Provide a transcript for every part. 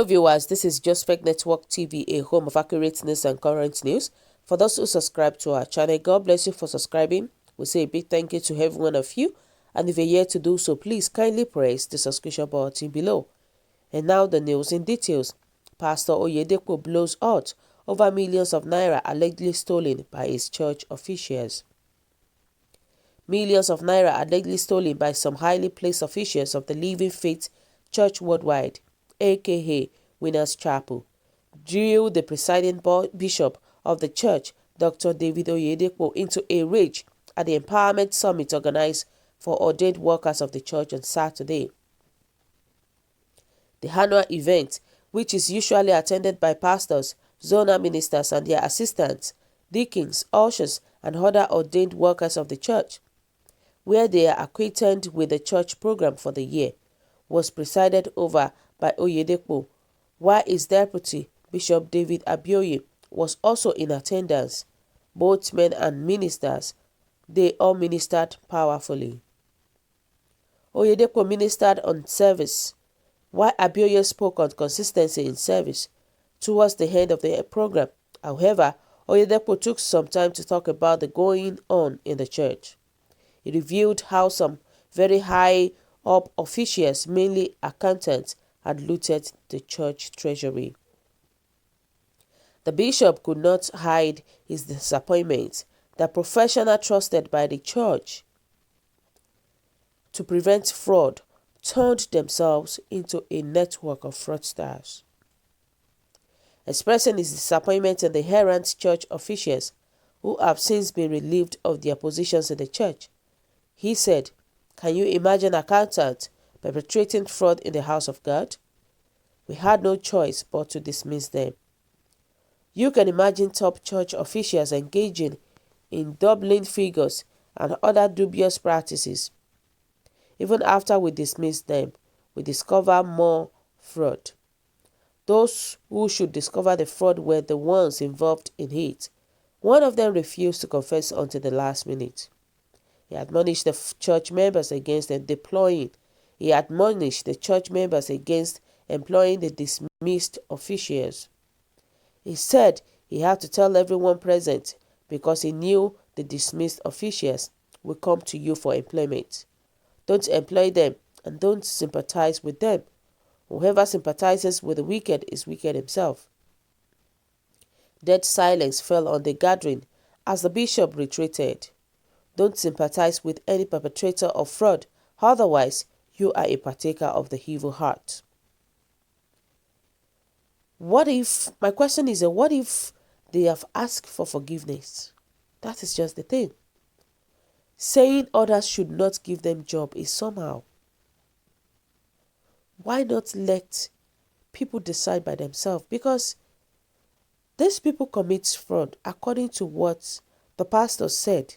viewers, this is Just Fake Network TV, a home of accurate news and current news. For those who subscribe to our channel, God bless you for subscribing. We say a big thank you to every one of you. And if you're yet to do so, please kindly press the subscription button below. And now the news in details. Pastor Oyedepo blows out over millions of naira allegedly stolen by his church officials. Millions of naira allegedly stolen by some highly placed officials of the Living Faith Church Worldwide, aka Winners Chapel, drew the presiding bishop of the church, Dr. David Oyedepo, into a rage at the Empowerment Summit organized for ordained workers of the church on Saturday. The annual event, which is usually attended by pastors, zonal ministers and their assistants, deacons, ushers, and other ordained workers of the church, where they are acquainted with the church program for the year, was presided over by Oyedepo, while his deputy, Bishop David Abioye, was also in attendance. Both men and ministers, they all ministered powerfully. Oyedepo ministered on service, while Abioye spoke on consistency in service. Towards the end of the program, however, Oyedepo took some time to talk about the going on in the church. He revealed how some very high-up officials, mainly accountants, had looted the church treasury. The bishop could not hide his disappointment that professionals trusted by the church to prevent fraud turned themselves into a network of fraudsters. Expressing his disappointment in the errant church officials who have since been relieved of their positions in the church, he said, "Can you imagine accountants perpetrating fraud in the house of God? We had no choice but to dismiss them. You can imagine top church officials engaging in doubling figures and other dubious practices. Even after we dismiss them, we discover more fraud. Those who should discover the fraud were the ones involved in it. One of them refused to confess until the last minute. He admonished the church members against employing the dismissed officials. He said he had to tell everyone present because he knew the dismissed officials will come to you for employment. Don't employ them and don't sympathize with them. Whoever sympathizes with the wicked is wicked himself." Dead silence fell on the gathering as the bishop retreated. Don't sympathize with any perpetrator of fraud, otherwise you are a partaker of the evil heart. My question is, what if they have asked for forgiveness? That is just the thing. Saying others should not give them job is somehow. Why not let people decide by themselves? Because these people commit fraud according to what the pastor said.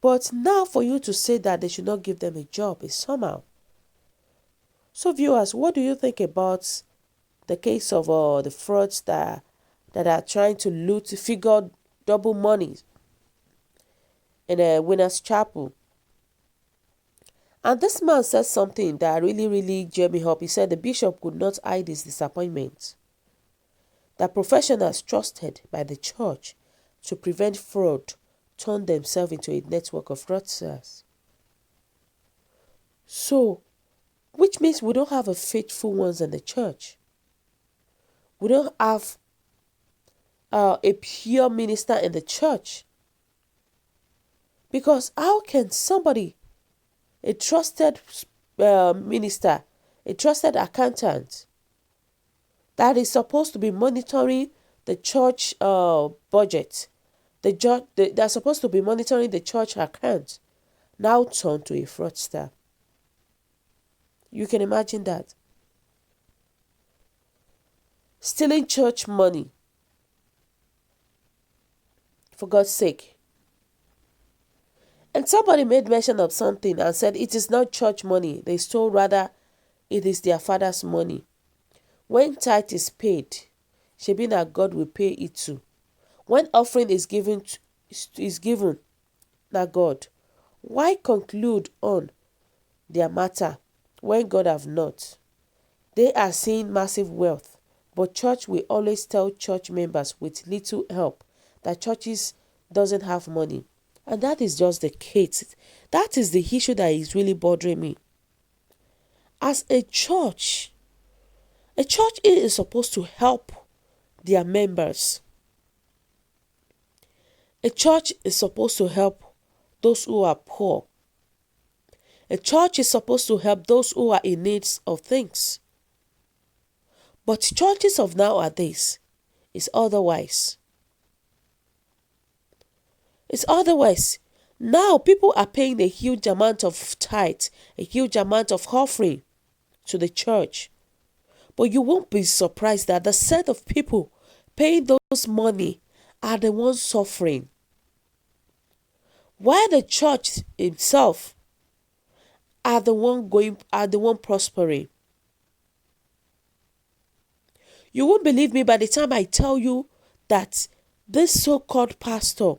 But now for you to say that they should not give them a job is somehow. So viewers, what do you think about the case of the frauds that are trying to figure double money in a Winners Chapel? And this man said something that really cheered me up. He said the bishop could not hide his disappointment that professionals trusted by the church to prevent fraud turned themselves into a network of fraudsters. So, which means we don't have a faithful ones in the church. We don't have a pure minister in the church. Because how can somebody, a trusted minister, a trusted accountant, that is supposed to be monitoring the church budget, they're supposed to be monitoring the church account, now turn to a fraudster? You can imagine that. Stealing church money. For God's sake. And somebody made mention of something and said it is not church money they stole, rather it is their father's money. When tithe is paid, shebi na God will pay it too. When offering is given, na God. Why conclude on their matter when God have not? They are seeing massive wealth, but church will always tell church members with little help that churches doesn't have money. And that is just the case. That is the issue that is really bothering me. As a church is supposed to help their members. A church is supposed to help those who are poor. A church is supposed to help those who are in need of things. But churches of nowadays is otherwise. It's otherwise. Now people are paying a huge amount of tithe, a huge amount of offering to the church. But you won't be surprised that the set of people paying those money are the ones suffering. While the church itself are the one prospering. You won't believe me by the time I tell you that this so-called pastor,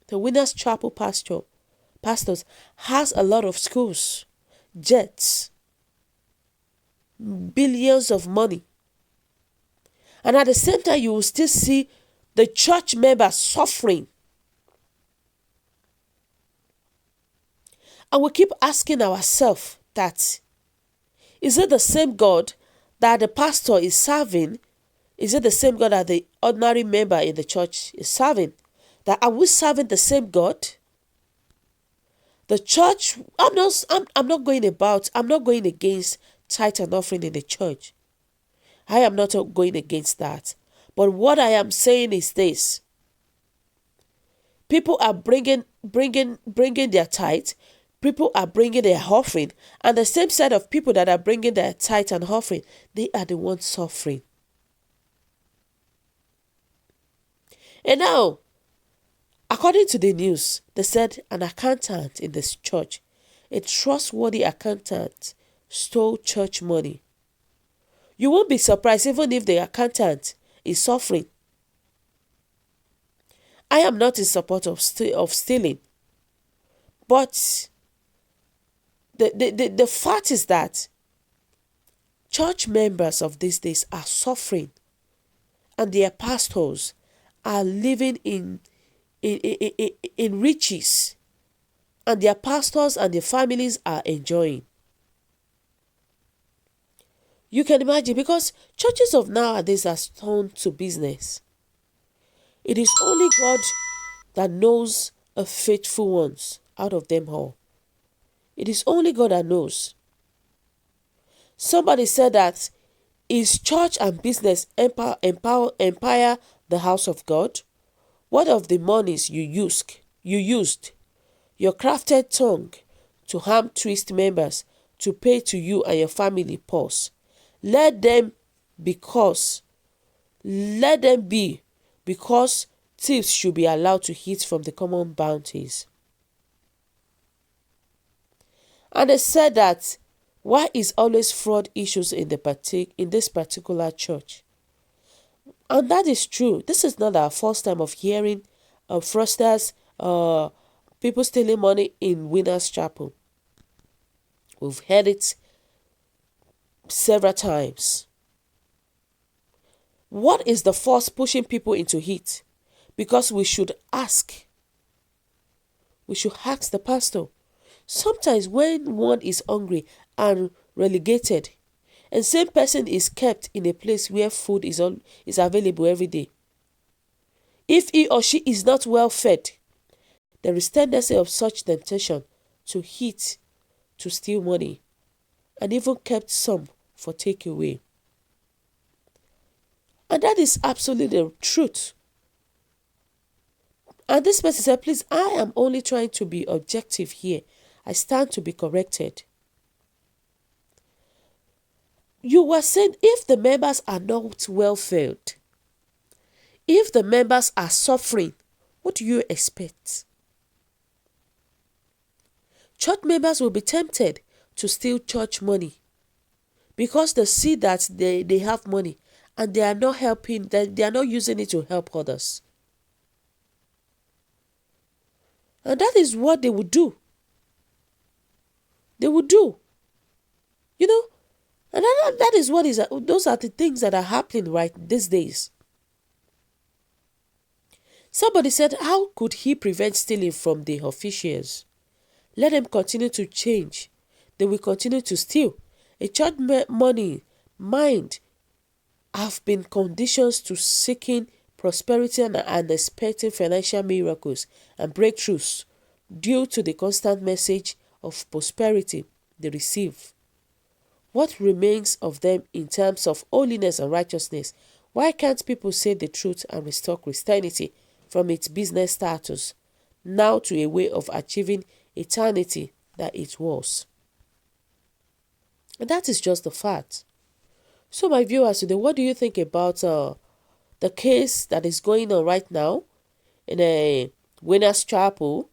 the Winners Chapel pastors, has a lot of schools, jets, billions of money. And at the same time, you will still see the church members suffering. And we keep asking ourselves that, is it the same God that the pastor is serving? Is it the same God that the ordinary member in the church is serving? That are we serving the same God? The church, I'm not going against tithe and offering in the church. I am not going against that. But what I am saying is this. People are bringing their tithe. People are bringing their offering. And the same set of people that are bringing their tithe and offering, they are the ones suffering. And now, according to the news, they said an accountant in this church, a trustworthy accountant, stole church money. You won't be surprised even if the accountant is suffering. I am not in support of stealing. But the fact is that church members of these days are suffering and their pastors are living in riches, and their pastors and their families are enjoying. You can imagine, because churches of nowadays are turned to business. It is only God that knows a faithful ones out of them all. It is only God that knows. Somebody said that, is church and business empire the house of God? What of the monies you used, your crafted tongue to harm twist members to pay to you and your family pause? Let them be, because thieves should be allowed to eat from the common bounties. And they said that, why is always fraud issues in this particular church? And that is true. This is not our first time of hearing fraudsters, people stealing money in Winners Chapel. We've heard it several times. What is the force pushing people into it? Because we should ask. We should ask the pastor. Sometimes when one is hungry and relegated, and same person is kept in a place where food is available every day, if he or she is not well fed, there is tendency of such temptation to eat, to steal money, and even kept some for takeaway. And that is absolutely the truth. And this person said, please, I am only trying to be objective here. I stand to be corrected. You were saying, if the members are not well fed, if the members are suffering, what do you expect? Church members will be tempted to steal church money because they see that they have money and they are not helping, they are not using it to help others. And that is what they would do. They would do. You know, And that is what is, those are the things that are happening right these days. Somebody said, how could he prevent stealing from the officials? Let them continue to change. They will continue to steal. A church money, mind, have been conditions to seeking prosperity and expecting financial miracles and breakthroughs due to the constant message of prosperity they receive. What remains of them in terms of holiness and righteousness? Why can't people say the truth and restore Christianity from its business status now to a way of achieving eternity that it was? And that is just the fact. So my viewers today, what do you think about the case that is going on right now in a Winners Chapel,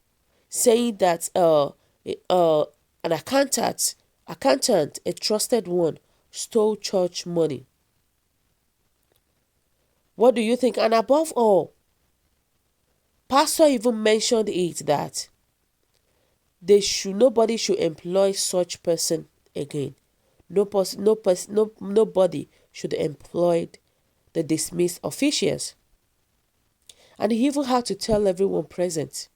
saying that an accountant, a trusted one, stole church money? What do you think? And above all, pastor even mentioned it that nobody should employ such person again. Nobody should employ the dismissed officials. And he even had to tell everyone present.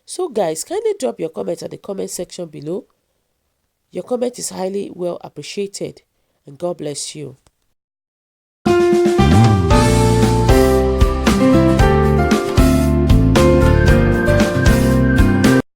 So guys, kindly drop your comment at the comment section below. Your comment is highly well appreciated, and God bless you.